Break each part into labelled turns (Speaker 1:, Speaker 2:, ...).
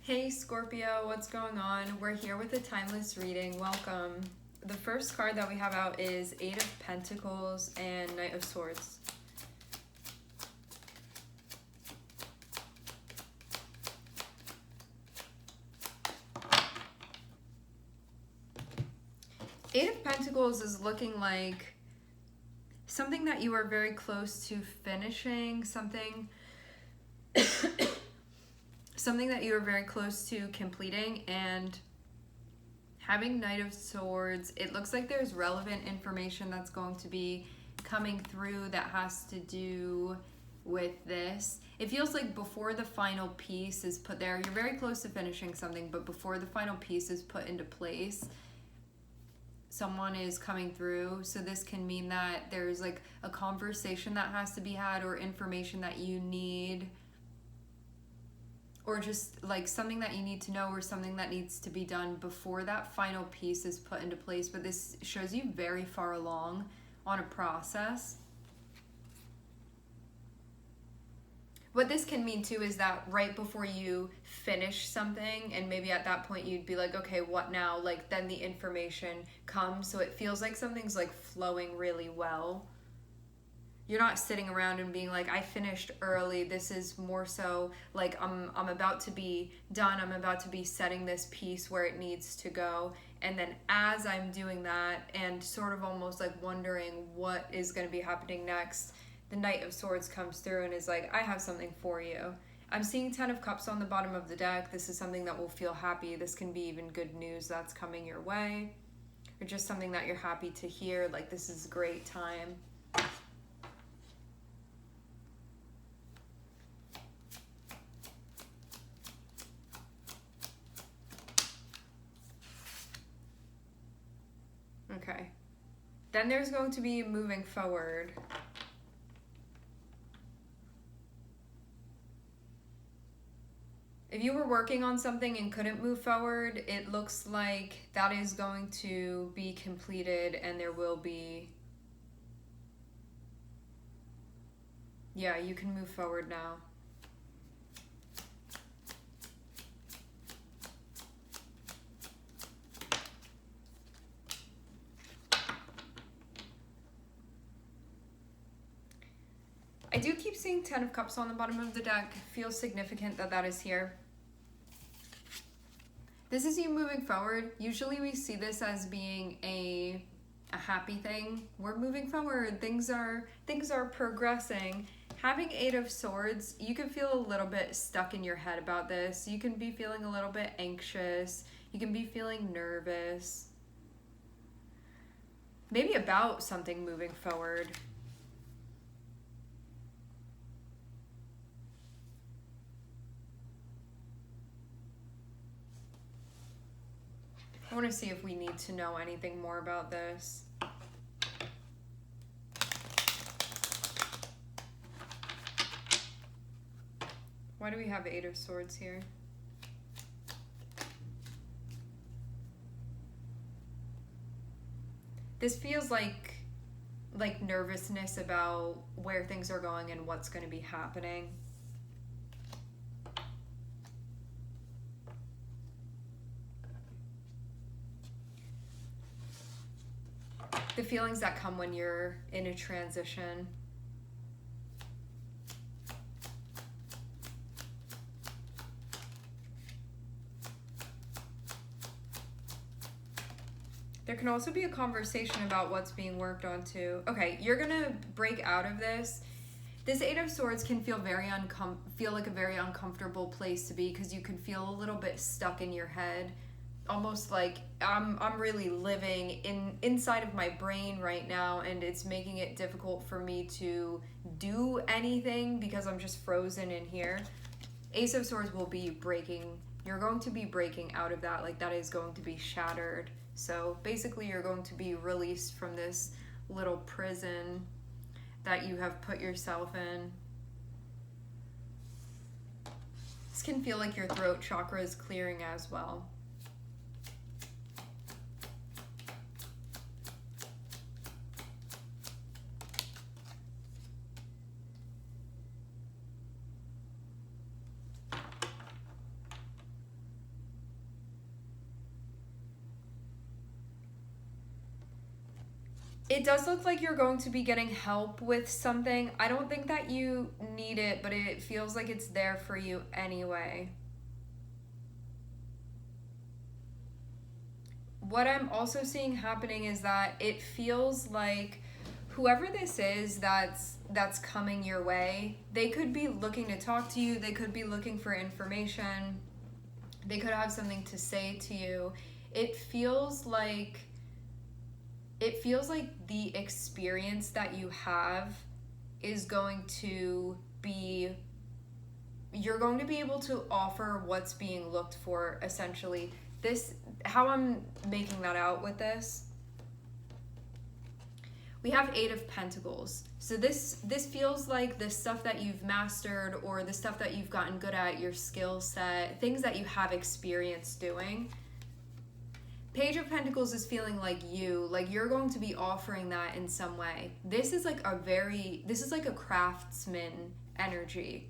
Speaker 1: Hey Scorpio, what's going on? We're here with a timeless reading. Welcome. The first card that we have out is Eight of Pentacles and Knight of Swords. Eight of Pentacles is looking like something that you are very close to finishing, something that you are very close to completing, and having Knight of Swords, it looks like there's relevant information that's going to be coming through that has to do with this. It feels like before the final piece is put there, you're very close to finishing something, but before the final piece is put into place, someone is coming through. So this can mean that there's like a conversation that has to be had, or information that you need, or just like something that you need to know, or something that needs to be done before that final piece is put into place. But this shows you very far along on a process. What this can mean too is that right before you finish something, and maybe at that point you'd be like, okay, what now? Like then the information comes, so it feels like something's like flowing really well. You're not sitting around and being like, I finished early. This is more so like I'm about to be done. I'm about to be setting this piece where it needs to go. And then as I'm doing that and sort of almost like wondering what is going to be happening next, the Knight of Swords comes through and is like, I have something for you. I'm seeing 10 of Cups on the bottom of the deck. This is something that will feel happy. This can be even good news that's coming your way, or just something that you're happy to hear. Like this is a great time. Okay. Then there's going to be moving forward. If you were working on something and couldn't move forward, it looks like that is going to be completed, and there will be... Yeah, you can move forward now. I do keep seeing 10 of Cups on the bottom of the deck. Feels significant that that is here. This is you moving forward. Usually we see this as being a happy thing. We're moving forward. Things are progressing. Having Eight of Swords, you can feel a little bit stuck in your head about this. You can be feeling a little bit anxious. You can be feeling nervous. Maybe about something moving forward. I want to see if we need to know anything more about this. Why do we have Eight of Swords here? This feels like nervousness about where things are going and what's going to be happening. The feelings that come when you're in a transition. There can also be a conversation about what's being worked on too. Okay, you're gonna break out of this. This Eight of Swords can feel feel like a very uncomfortable place to be, because you can feel a little bit stuck in your head. Almost like I'm really living inside of my brain right now, and it's making it difficult for me to do anything because I'm just frozen in here. Ace of Swords will be breaking. You're going to be breaking out of that. Like that is going to be shattered. So basically you're going to be released from this little prison that you have put yourself in. This can feel like your throat chakra is clearing as well. It does look like you're going to be getting help with something. I don't think that you need it, but it feels like it's there for you anyway. What I'm also seeing happening is that it feels like whoever this is that's coming your way, they could be looking to talk to you, they could be looking for information, they could have something to say to you. It feels like the experience that you have is going to be, you're going to be able to offer what's being looked for, essentially. This, how I'm making that out with this, we have 8 of Pentacles. So this feels like the stuff that you've mastered, or the stuff that you've gotten good at, your skill set, things that you have experience doing. Page of Pentacles is feeling like you're going to be offering that in some way. This is like a craftsman energy.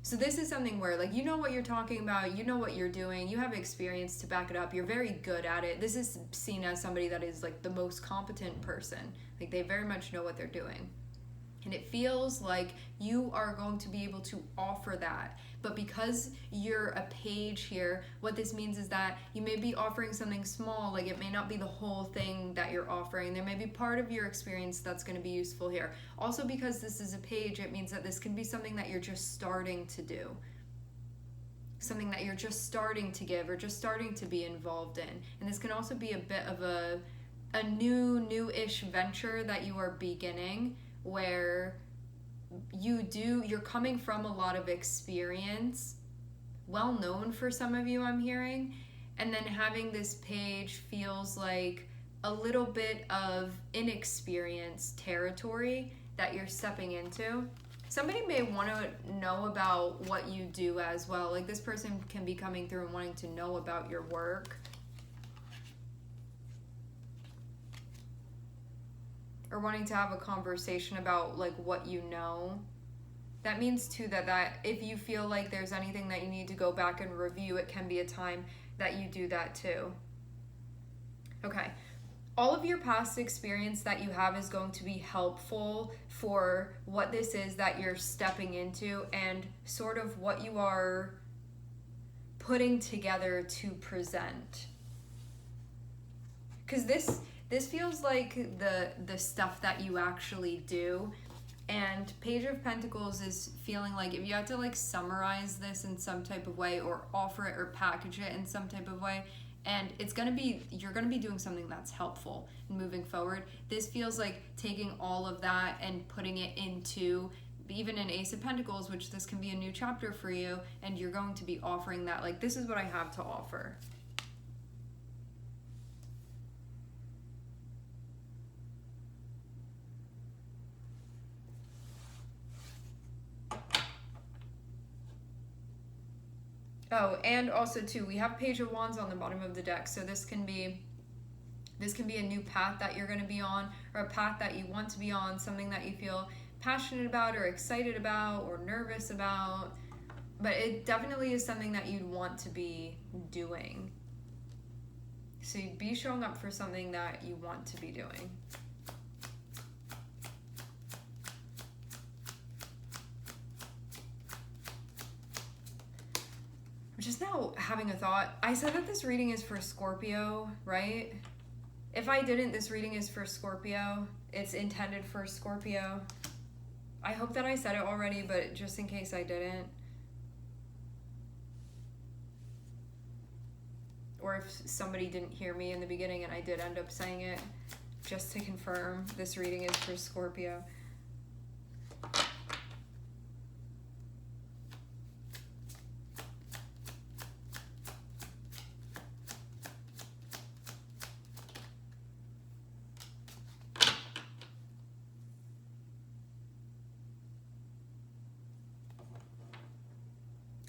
Speaker 1: So this is something where, like, you know what you're talking about, you know what you're doing, you have experience to back it up, you're very good at it. This is seen as somebody that is like the most competent person. Like, they very much know what they're doing. And it feels like you are going to be able to offer that. But because you're a page here, what this means is that you may be offering something small. Like, it may not be the whole thing that you're offering. There may be part of your experience that's going to be useful here. Also, because this is a page, it means that this can be something that you're just starting to do. Something that you're just starting to give, or just starting to be involved in. And this can also be a bit of a new-ish venture that you are beginning, where you're coming from a lot of experience, well known for some of you, I'm hearing, and then having this page feels like a little bit of inexperienced territory that you're stepping into. Somebody may want to know about what you do as well. Like, this person can be coming through and wanting to know about your work, or wanting to have a conversation about like what you know. That means too that if you feel like there's anything that you need to go back and review, it can be a time that you do that too. Okay. All of your past experience that you have is going to be helpful for what this is that you're stepping into, and sort of what you are putting together to present. Because this feels like the stuff that you actually do. And Page of Pentacles is feeling like if you had to like summarize this in some type of way, or offer it or package it in some type of way, and you're gonna be doing something that's helpful moving forward. This feels like taking all of that and putting it into even an Ace of Pentacles, which this can be a new chapter for you, and you're going to be offering that, like, this is what I have to offer. Oh, and also too, we have Page of Wands on the bottom of the deck, so this can be a new path that you're going to be on, or a path that you want to be on, something that you feel passionate about or excited about or nervous about, but it definitely is something that you'd want to be doing. So you'd be showing up for something that you want to be doing. I'm just now having a thought. I said that this reading is for Scorpio, right? If I didn't, this reading is for Scorpio. It's intended for Scorpio. I hope that I said it already, but just in case I didn't. Or if somebody didn't hear me in the beginning and I did end up saying it, just to confirm, this reading is for Scorpio.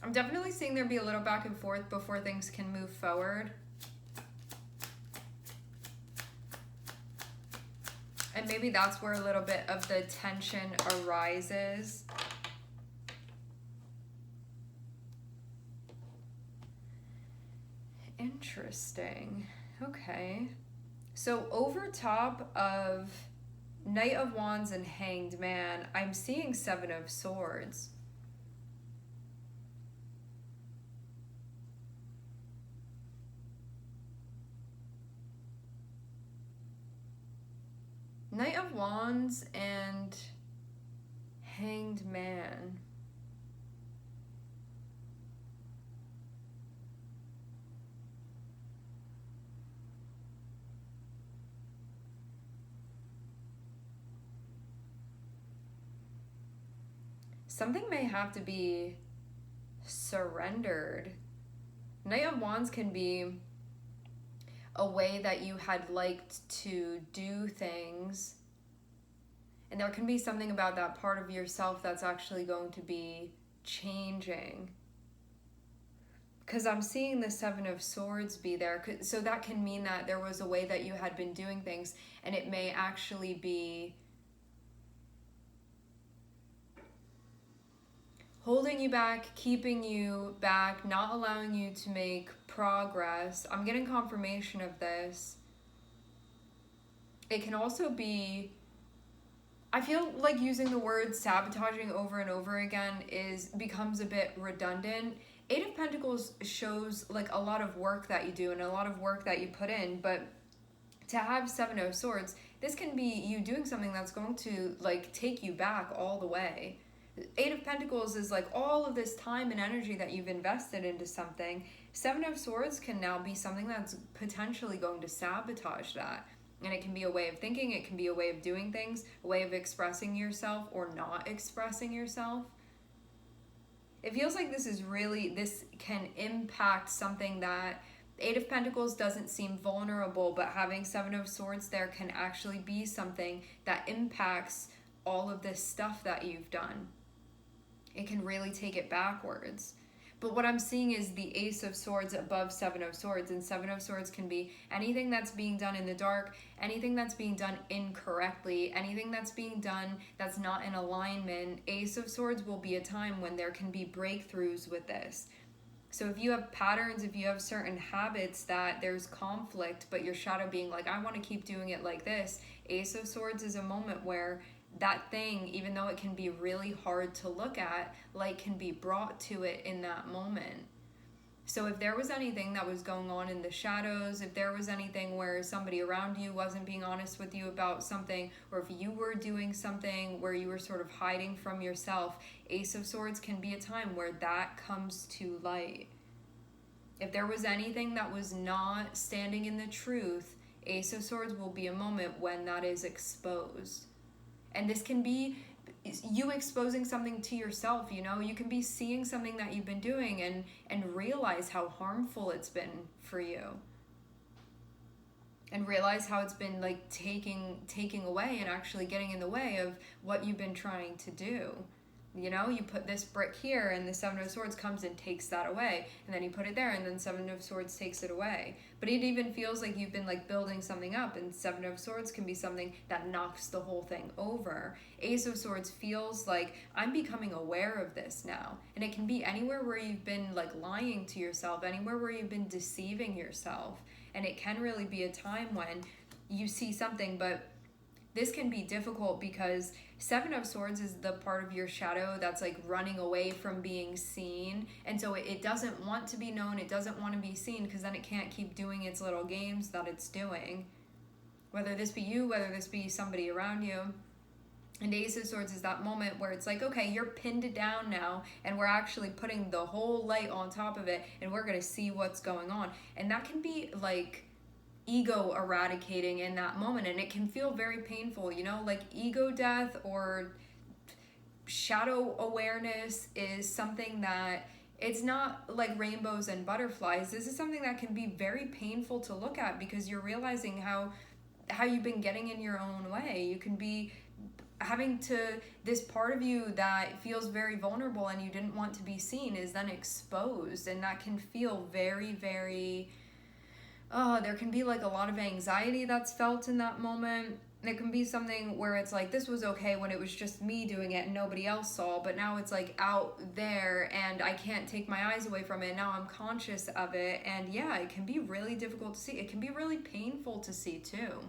Speaker 1: I'm definitely seeing there be a little back and forth before things can move forward. And maybe that's where a little bit of the tension arises. Interesting. Okay. So over top of Knight of Wands and Hanged Man. I'm seeing Seven of Swords. Knight of Wands and Hanged Man. Something may have to be surrendered. Knight of Wands can be a way that you had liked to do things, and there can be something about that part of yourself that's actually going to be changing, because I'm seeing the Seven of Swords be there. So that can mean that there was a way that you had been doing things, and it may actually be holding you back, keeping you back, not allowing you to make progress. I'm getting confirmation of this. It can also be, I feel like using the word sabotaging over and over again becomes a bit redundant. Eight of Pentacles shows like a lot of work that you do and a lot of work that you put in, but to have Seven of Swords, this can be you doing something that's going to like take you back all the way. Eight of Pentacles is like all of this time and energy that you've invested into something. Seven of Swords can now be something that's potentially going to sabotage that. And it can be a way of thinking, it can be a way of doing things, a way of expressing yourself or not expressing yourself. It feels like this can impact something that Eight of Pentacles doesn't seem vulnerable, but having Seven of Swords there can actually be something that impacts all of this stuff that you've done. It can really take it backwards. But what I'm seeing is the Ace of Swords above Seven of Swords, and Seven of Swords can be anything that's being done in the dark, anything that's being done incorrectly, anything that's being done that's not in alignment. Ace of Swords will be a time when there can be breakthroughs with this. So if you have patterns, if you have certain habits that there's conflict, but your shadow being like, I want to keep doing it like this, Ace of Swords is a moment where that thing, even though it can be really hard to look at, light can be brought to it in that moment. So if there was anything that was going on in the shadows, if there was anything where somebody around you wasn't being honest with you about something, or if you were doing something where you were sort of hiding from yourself, Ace of Swords can be a time where that comes to light. If there was anything that was not standing in the truth, Ace of Swords will be a moment when that is exposed. And this can be you exposing something to yourself, you know? You can be seeing something that you've been doing and realize how harmful it's been for you. And realize how it's been like taking away and actually getting in the way of what you've been trying to do. You know, you put this brick here and the Seven of Swords comes and takes that away. And then you put it there and then Seven of Swords takes it away. But it even feels like you've been like building something up, and Seven of Swords can be something that knocks the whole thing over. Ace of Swords feels like I'm becoming aware of this now. And it can be anywhere where you've been like lying to yourself, anywhere where you've been deceiving yourself. And it can really be a time when you see something, but this can be difficult because Seven of Swords is the part of your shadow that's like running away from being seen. And so it doesn't want to be known. It doesn't want to be seen because then it can't keep doing its little games that it's doing. Whether this be you, whether this be somebody around you. And Ace of Swords is that moment where it's like, okay, you're pinned down now and we're actually putting the whole light on top of it and we're going to see what's going on. And that can be like ego eradicating in that moment, and it can feel very painful, you know, like ego death or shadow awareness is something that it's not like rainbows and butterflies. This is something that can be very painful to look at because you're realizing how you've been getting in your own way. You can be having to, this part of you that feels very vulnerable and you didn't want to be seen is then exposed, and that can feel very, very there can be like a lot of anxiety that's felt in that moment. It can be something where it's like, this was okay when it was just me doing it and nobody else saw, but now it's like out there and I can't take my eyes away from it. Now I'm conscious of it. And yeah, it can be really difficult to see. It can be really painful to see too.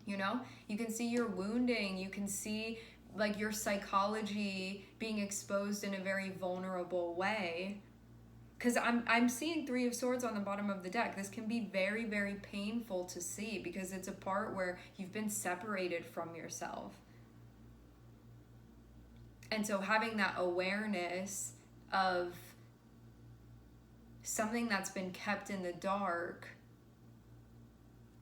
Speaker 1: You know, you can see your wounding, you can see like your psychology being exposed in a very vulnerable way. Because I'm seeing Three of Swords on the bottom of the deck. This can be very, very painful to see because it's a part where you've been separated from yourself. And so having that awareness of something that's been kept in the dark,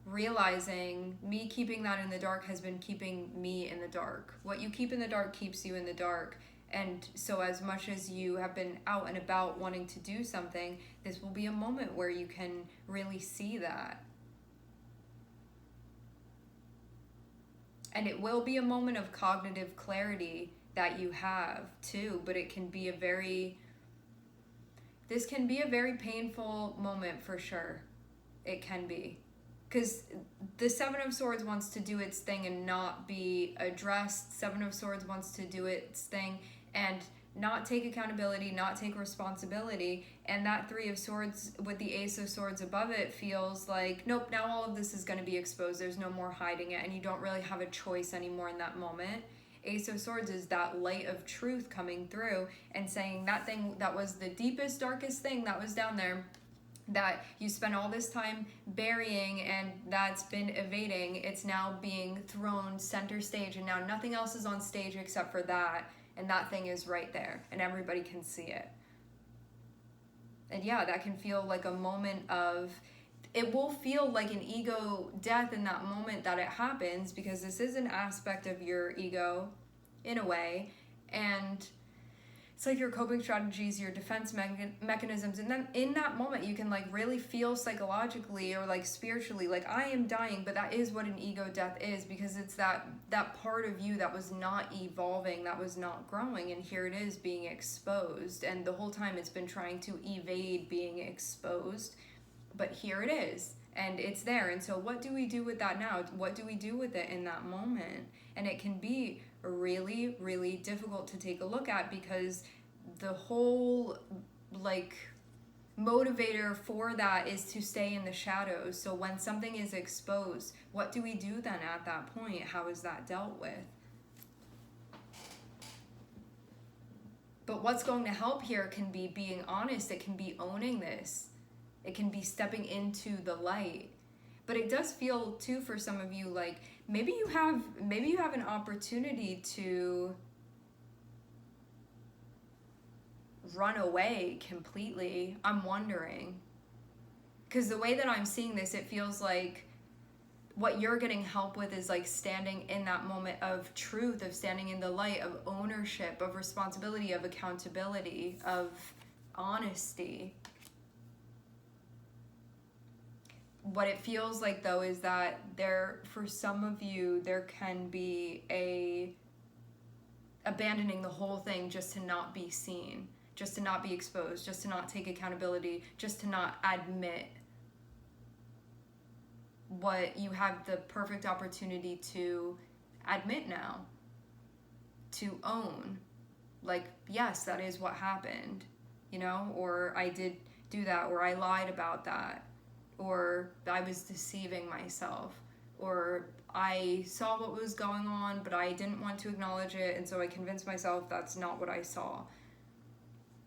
Speaker 1: realizing me keeping that in the dark has been keeping me in the dark. What you keep in the dark keeps you in the dark. And so as much as you have been out and about wanting to do something, this will be a moment where you can really see that. And it will be a moment of cognitive clarity that you have too, but it can be this can be a very painful moment for sure. It can be. Because the Seven of Swords wants to do its thing and not be addressed. Seven of Swords wants to do its thing and not take accountability, not take responsibility. And that Three of Swords with the Ace of Swords above it feels like, nope, now all of this is going to be exposed. There's no more hiding it, and you don't really have a choice anymore in that moment. Ace of Swords is that light of truth coming through and saying that thing that was the deepest, darkest thing that was down there, that you spent all this time burying and that's been evading, it's now being thrown center stage, and now nothing else is on stage except for that, and that thing is right there and everybody can see it. And yeah, that can feel like a moment of, it will feel like an ego death in that moment that it happens, because this is an aspect of your ego in a way, and it's like your coping strategies, your defense mechanisms, and then in that moment you can like really feel psychologically or like spiritually like, I am dying, but that is what an ego death is, because it's that part of you that was not evolving, that was not growing, and here it is being exposed, and the whole time it's been trying to evade being exposed, but here it is and it's there. And so what do we do with that now? What do we do with it in that moment? And it can be really, really difficult to take a look at, because the whole like motivator for that is to stay in the shadows. So when something is exposed, what do we do then at that point? How is that dealt with? But what's going to help here can be being honest. It can be owning this. It can be stepping into the light. But it does feel too for some of you like maybe you have an opportunity to run away completely. I'm wondering. Because the way that I'm seeing this, it feels like what you're getting help with is like standing in that moment of truth, of standing in the light, of ownership, of responsibility, of accountability, of honesty. What it feels like though is that for some of you, there can be abandoning the whole thing just to not be seen, just to not be exposed, just to not take accountability, just to not admit what you have the perfect opportunity to admit now, to own. Like, yes, that is what happened, or I did do that, or I lied about that, or I was deceiving myself, or I saw what was going on, but I didn't want to acknowledge it, and so I convinced myself that's not what I saw.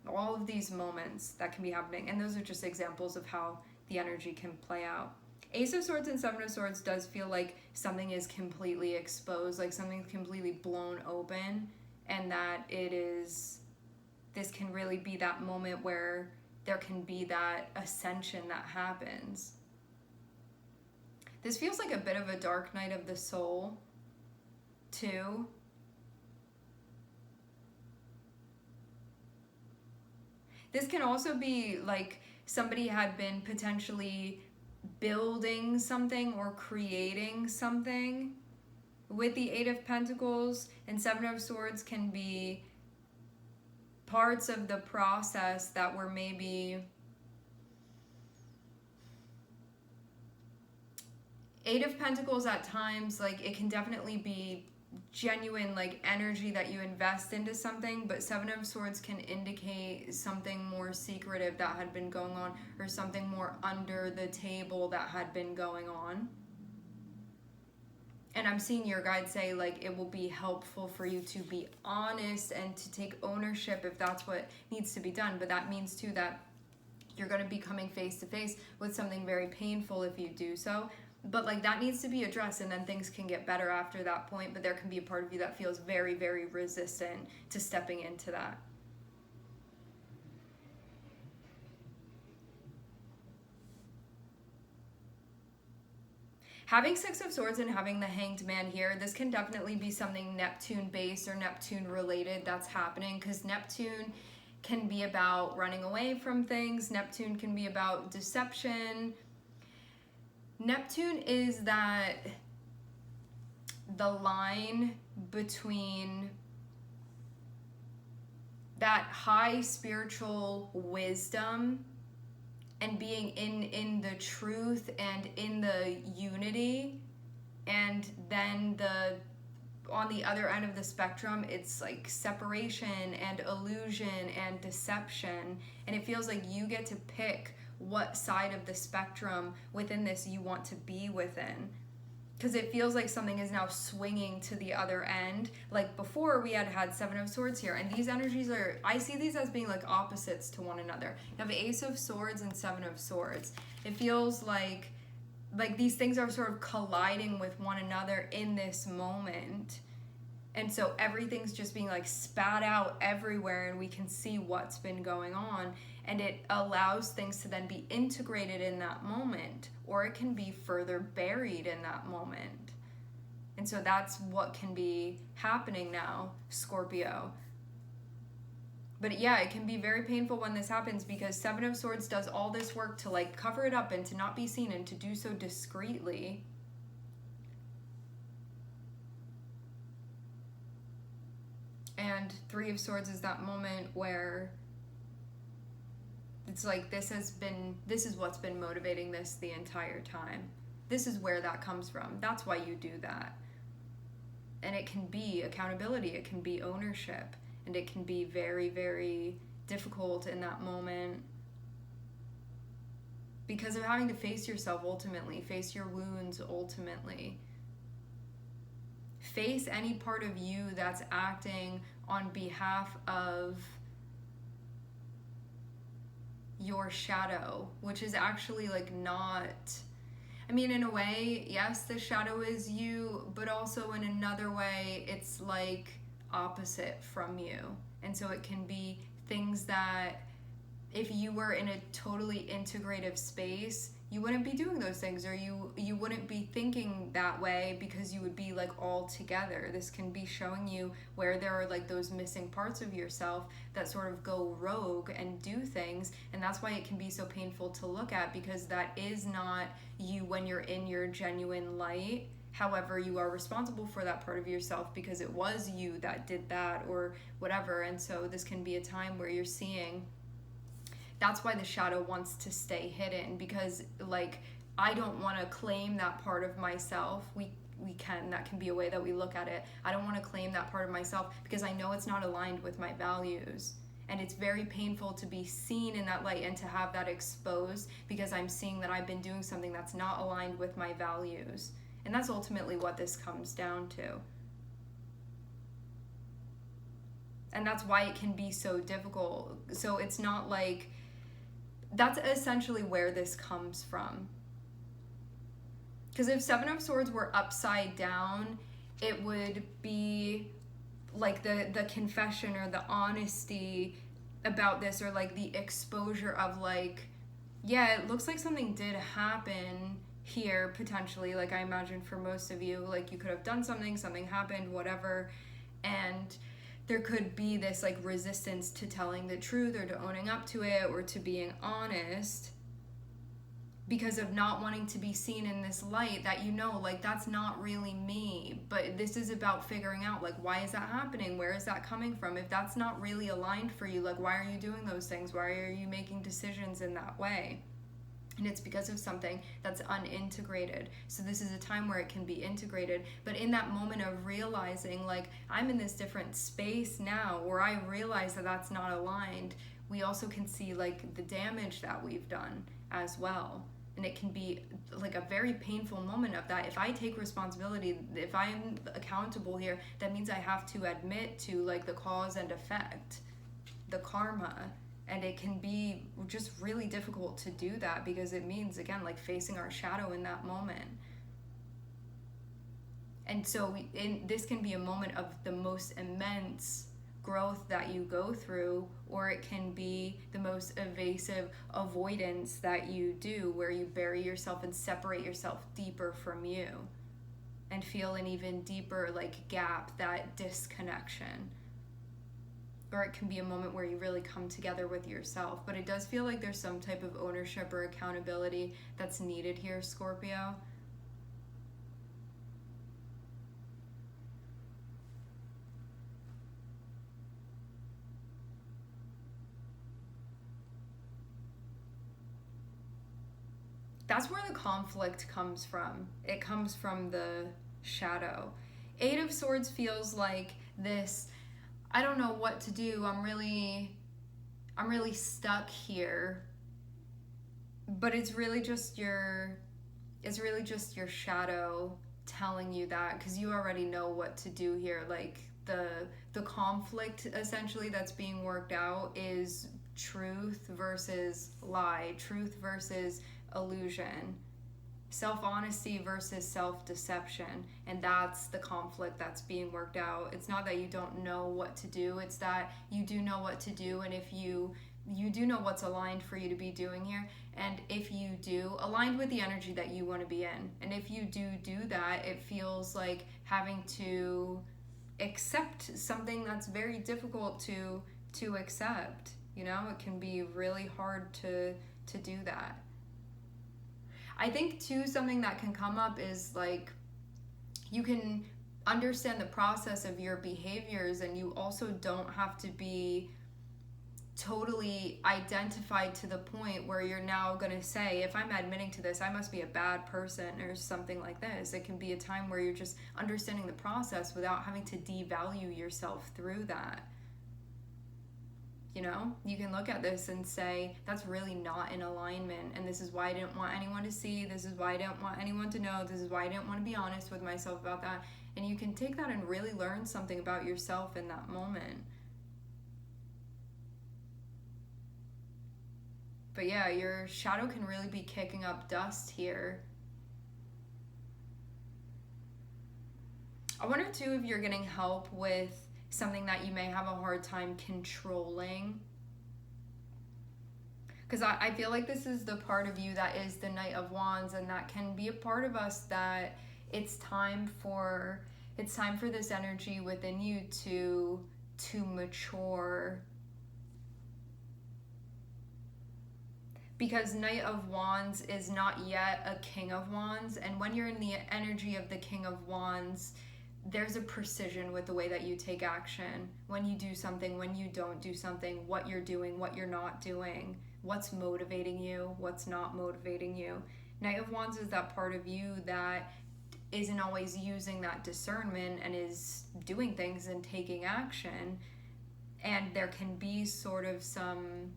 Speaker 1: All of these moments that can be happening, and those are just examples of how the energy can play out. Ace of Swords and Seven of Swords does feel like something is completely exposed, like something's completely blown open, and that this can really be that moment where there can be that ascension that happens. This feels like a bit of a dark night of the soul, too. This can also be like somebody had been potentially building something or creating something. With the Eight of Pentacles and Seven of Swords can be parts of the process that were maybe Eight of Pentacles at times, like it can definitely be genuine like energy that you invest into something, but Seven of Swords can indicate something more secretive that had been going on, or something more under the table that had been going on. And I'm seeing your guide say, like, it will be helpful for you to be honest and to take ownership if that's what needs to be done. But that means too that you're going to be coming face to face with something very painful if you do so. But like that needs to be addressed, and then things can get better after that point. But there can be a part of you that feels very, very resistant to stepping into that. Having Six of Swords and having the Hanged Man here, this can definitely be something Neptune based or Neptune related that's happening, because Neptune can be about running away from things. Neptune can be about deception. Neptune is that the line between that high spiritual wisdom and being in the truth and in the unity, and then on the other end of the spectrum, it's like separation and illusion and deception. And it feels like you get to pick what side of the spectrum within this you want to be within. Because it feels like something is now swinging to the other end. Like before, we had Seven of Swords here, and these energies are, I see these as being like opposites to one another. You have Ace of Swords and Seven of Swords. It feels like these things are sort of colliding with one another in this moment. And so everything's just being like spat out everywhere, and we can see what's been going on. And it allows things to then be integrated in that moment, or it can be further buried in that moment. And so that's what can be happening now, Scorpio. But yeah, it can be very painful when this happens, because Seven of Swords does all this work to like cover it up and to not be seen, and to do so discreetly. And Three of Swords is that moment where it's like this is what's been motivating this the entire time. This is where that comes from. That's why you do that. And it can be accountability, it can be ownership, and it can be very, very difficult in that moment because of having to face yourself ultimately, face your wounds ultimately. Face any part of you that's acting on behalf of your shadow, which is actually like not, I mean, in a way, yes, the shadow is you, but also in another way, it's like opposite from you. And so it can be things that if you were in a totally integrative space, you wouldn't be doing those things, or you wouldn't be thinking that way, because you would be like all together. This can be showing you where there are like those missing parts of yourself that sort of go rogue and do things. And that's why it can be so painful to look at, because that is not you when you're in your genuine light. However, you are responsible for that part of yourself because it was you that did that or whatever. And so this can be a time where you're seeing, that's why the shadow wants to stay hidden, because like I don't want to claim that part of myself. That can be a way that we look at it. I don't want to claim that part of myself because I know it's not aligned with my values. And it's very painful to be seen in that light and to have that exposed, because I'm seeing that I've been doing something that's not aligned with my values. And that's ultimately what this comes down to. And that's why it can be so difficult. So it's not like, that's essentially where this comes from. Because if Seven of Swords were upside down, it would be like the confession or the honesty about this, or like the exposure of like, yeah, it looks like something did happen here potentially. Like I imagine for most of you, like you could have done something happened, whatever, and there could be this like resistance to telling the truth or to owning up to it or to being honest, because of not wanting to be seen in this light that, you know, like that's not really me. But this is about figuring out like, why is that happening? Where is that coming from? If that's not really aligned for you, like why are you doing those things? Why are you making decisions in that way? And it's because of something that's unintegrated. So this is a time where it can be integrated. But in that moment of realizing, like, I'm in this different space now, where I realize that that's not aligned, we also can see, like, the damage that we've done as well. And it can be like a very painful moment of that. If I take responsibility, if I'm accountable here, that means I have to admit to like the cause and effect, the karma. And it can be just really difficult to do that because it means, again, like facing our shadow in that moment. And so this can be a moment of the most immense growth that you go through, or it can be the most evasive avoidance that you do, where you bury yourself and separate yourself deeper from you and feel an even deeper like gap, that disconnection. Or it can be a moment where you really come together with yourself. But it does feel like there's some type of ownership or accountability that's needed here, Scorpio. That's where the conflict comes from. It comes from the shadow. Eight of Swords feels like this, I don't know what to do. I'm really stuck here. But it's really just your shadow telling you that, because you already know what to do here. Like the conflict essentially that's being worked out is truth versus lie, truth versus illusion, self-honesty versus self-deception. And that's the conflict that's being worked out. It's not that you don't know what to do, it's that you do know what to do. And if you do know what's aligned for you to be doing here, and if you do, aligned with the energy that you want to be in, and if you do that, it feels like having to accept something that's very difficult to accept. You know, it can be really hard to do that. I think too, something that can come up is like, you can understand the process of your behaviors, and you also don't have to be totally identified to the point where you're now going to say, if I'm admitting to this, I must be a bad person or something like this. It can be a time where you're just understanding the process without having to devalue yourself through that. You know, you can look at this and say, that's really not in alignment, and this is why I didn't want anyone to see, this is why I didn't want anyone to know, this is why I didn't want to be honest with myself about that. And you can take that and really learn something about yourself in that moment. But yeah, your shadow can really be kicking up dust here. I wonder too if you're getting help with something that you may have a hard time controlling. Because I feel like this is the part of you that is the Knight of Wands, and that can be a part of us that it's time for this energy within you to mature. Because Knight of Wands is not yet a King of Wands, and when you're in the energy of the King of Wands, there's a precision with the way that you take action. When you do something, when you don't do something, what you're doing, what you're not doing, what's motivating you, what's not motivating you. Knight of Wands is that part of you that isn't always using that discernment and is doing things and taking action. And there can be sort of some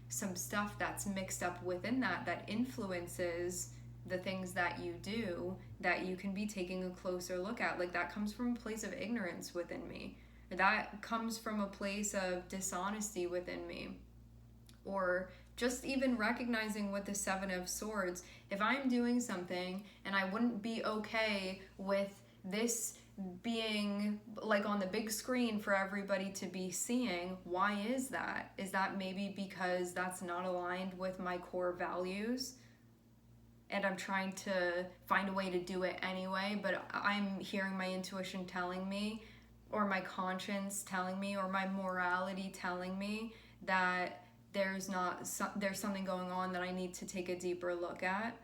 Speaker 1: stuff that's mixed up within that influences the things that you do, that you can be taking a closer look at. Like, that comes from a place of ignorance within me. That comes from a place of dishonesty within me. Or just even recognizing with the Seven of Swords, if I'm doing something and I wouldn't be okay with this being like on the big screen for everybody to be seeing, why is that? Is that maybe because that's not aligned with my core values? And I'm trying to find a way to do it anyway, but I'm hearing my intuition telling me, or my conscience telling me, or my morality telling me that there's something going on that I need to take a deeper look at.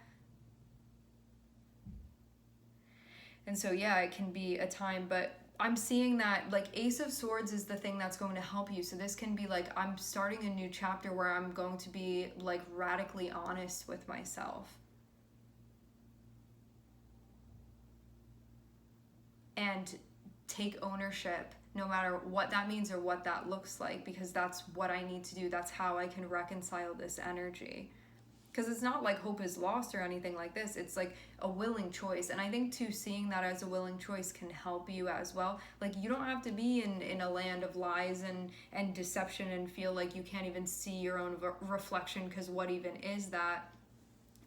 Speaker 1: And so yeah, it can be a time, but I'm seeing that like Ace of Swords is the thing that's going to help you. So this can be like, I'm starting a new chapter where I'm going to be like radically honest with myself. And take ownership, no matter what that means or what that looks like, because that's what I need to do. That's how I can reconcile this energy. Because it's not like hope is lost or anything like this. It's like a willing choice. And I think too, seeing that as a willing choice can help you as well. Like, you don't have to be in a land of lies and deception and feel like you can't even see your own reflection, because what even is that?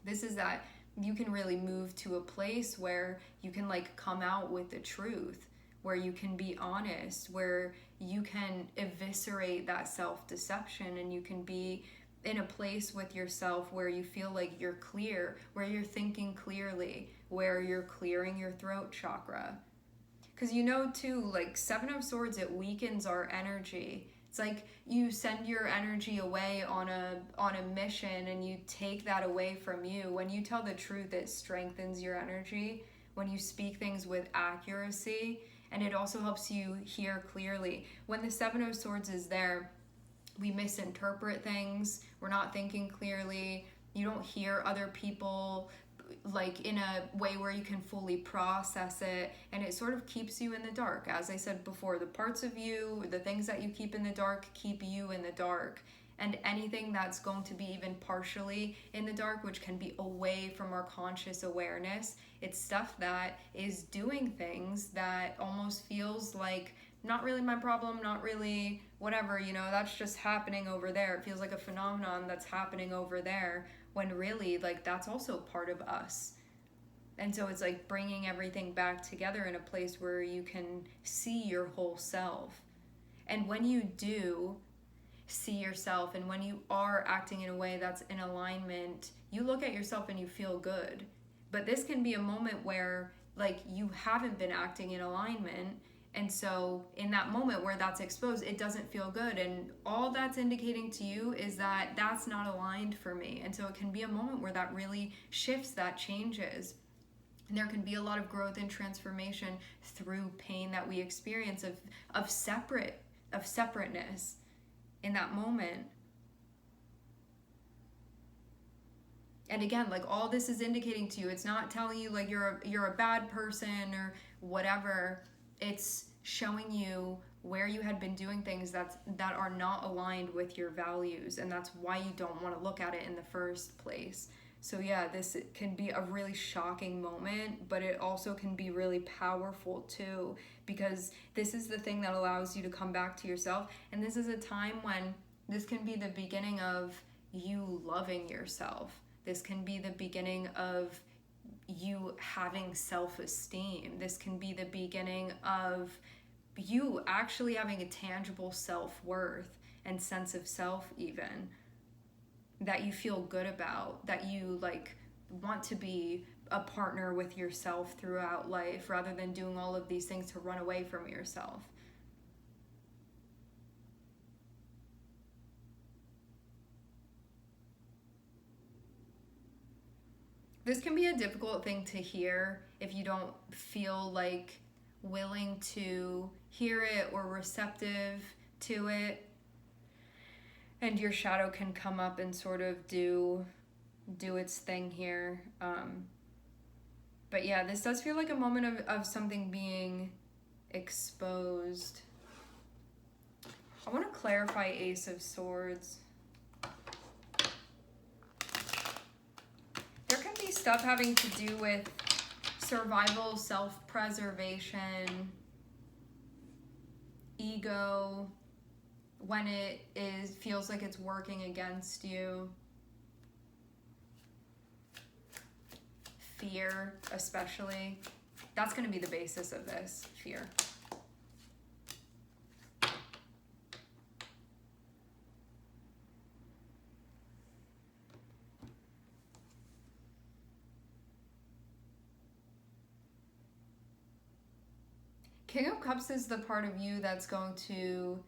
Speaker 1: This is that you can really move to a place where you can like come out with the truth, where you can be honest, where you can eviscerate that self-deception, and you can be in a place with yourself where you feel like you're clear, where you're thinking clearly, where you're clearing your throat chakra. Because you know too, like Seven of Swords, it weakens our energy. It's like you send your energy away on a mission, and you take that away from you. When you tell the truth, it strengthens your energy. When you speak things with accuracy, and it also helps you hear clearly. When the Seven of Swords is there, we misinterpret things, we're not thinking clearly, you don't hear other people like in a way where you can fully process it, and it sort of keeps you in the dark. As I said before, the parts of you, the things that you keep in the dark, keep you in the dark. And anything that's going to be even partially in the dark, which can be away from our conscious awareness, it's stuff that is doing things that almost feels like not really my problem, not really whatever, you know, that's just happening over there. It feels like a phenomenon that's happening over there, when really, like, that's also part of us. And so it's like bringing everything back together in a place where you can see your whole self. And when you do see yourself, and when you are acting in a way that's in alignment, you look at yourself and you feel good. But this can be a moment where like you haven't been acting in alignment, and so in that moment where that's exposed, it doesn't feel good, and all that's indicating to you is that that's not aligned for me. And so it can be a moment where that really shifts, that changes. And there can be a lot of growth and transformation through pain that we experience of separateness in that moment. And again, like, all this is indicating to you, it's not telling you like you're a bad person or whatever. It's showing you where you had been doing things that are not aligned with your values, and that's why you don't want to look at it in the first place. So yeah, this can be a really shocking moment, but it also can be really powerful too, because this is the thing that allows you to come back to yourself. And this is a time when this can be the beginning of you loving yourself. This can be the beginning of you having self-esteem. This can be the beginning of you actually having a tangible self-worth and sense of self, even that you feel good about, that you like want to be a partner with yourself throughout life, rather than doing all of these things to run away from yourself. This can be a difficult thing to hear if you don't feel like willing to hear it or receptive to it. And your shadow can come up and sort of do its thing here. But yeah, this does feel like a moment of something being exposed. I want to clarify Ace of Swords. There can be stuff having to do with survival, self-preservation, ego, when it feels like it's working against you. Fear, especially. That's going to be the basis of this, fear. King of Cups is the part of you that's going to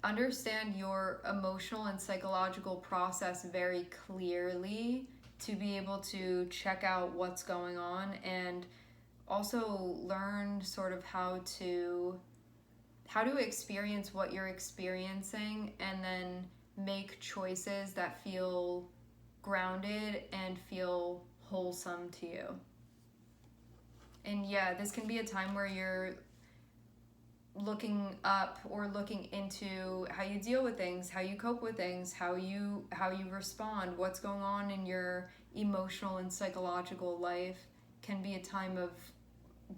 Speaker 1: understand your emotional and psychological process very clearly, to be able to check out what's going on, and also learn sort of how to experience what you're experiencing, and then make choices that feel grounded and feel wholesome to you. And yeah, this can be a time where you're looking up or looking into how you deal with things, how you cope with things, how you respond, what's going on in your emotional and psychological life, can be a time of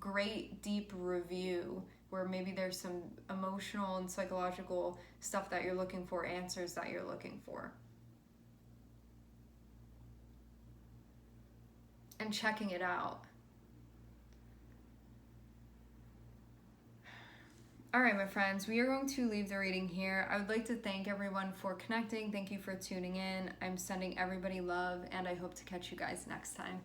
Speaker 1: great deep review where maybe there's some emotional and psychological stuff that you're looking for, answers that you're looking for. And checking it out. All right, my friends, we are going to leave the reading here. I would like to thank everyone for connecting. Thank you for tuning in. I'm sending everybody love, and I hope to catch you guys next time.